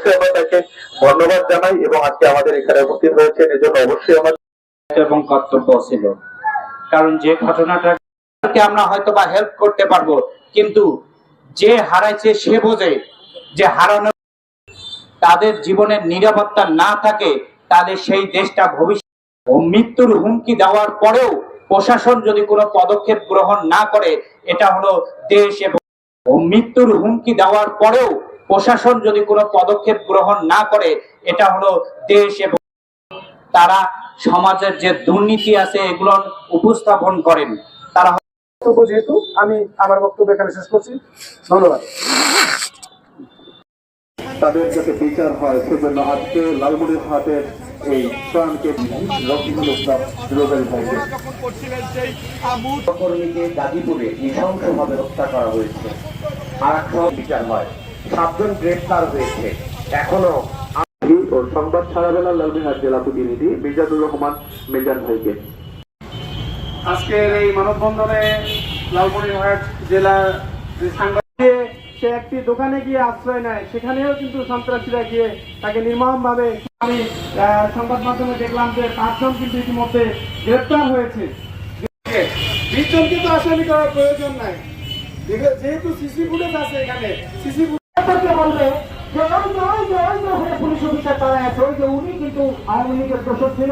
অবশ্যই আমরা তাকে ধন্যবাদ জানাই এবং আজকে আমাদের এখানে উপস্থিত হয়েছেন এজন্য অবশ্যই আমার এবং কর্তব্য ছিল। কারণ যে ঘটনাটাকে আমরা হয়তো বা হেল্প করতে পারবো, কিন্তু যে হারাইছে সে বোঝে যে হারানো তাদের জীবনের নিরাপত্তা না থাকে তাহলে সেই দেশটা ভবিষ্যৎ মৃত্যুর হুমকি দেওয়ার পরেও প্রশাসন যদি কোনো পদক্ষেপ গ্রহণ না করে, এটা হলো দেশ এবং মৃত্যুর হুমকি দেওয়ার পরেও প্রশাসন যদি কোনো পদক্ষেপ গ্রহণ না করে, এটা হলো দেশ এবং তারা সমাজের যে দুর্নীতি আছে এগুলো উপস্থাপন করেন। তারা যেহেতু আমি আমার বক্তব্য এখানে শেষ করছি, ধন্যবাদ। তাদের যাতে বিচার হয় সেজন্য আজকে লালমনিরহাটের এই প্রাণকে কর্মীকে গাজীপুরে নৃশংসভাবে হত্যা করা হয়েছে, আর বিচার হয়, 7 জন গ্রেফতার হয়েছে। এখনো ও সংবাদ ছাড়াবেলা লালমনিরহাট জেলা প্রতিনিধি মিজানুর রহমান মিজান ভাইকে। আজকের এই মানববন্ধনে লালমনিরহাট জেলার সে একটি দোকানে গিয়ে আশ্রয় নেয়, সেখানেও কিন্তু সন্ত্রাসীরা গিয়ে তাকে নির্মমভাবে, আমি সংবাদ মাধ্যমে দেখলাম যে 5 জন কিন্তু ইতিমধ্যে গ্রেফতার হয়েছে। 20 জনকে তো আসামি করার প্রয়োজন নাই, যেহেতু সিসি ফুটেজ আছে এখানে। সিসি ফুটেজ বলবে যে পুলিশ অফিসার তারা আছে, ওই যে উনি কিন্তু আওয়ামী লীগের দোষর ছিল।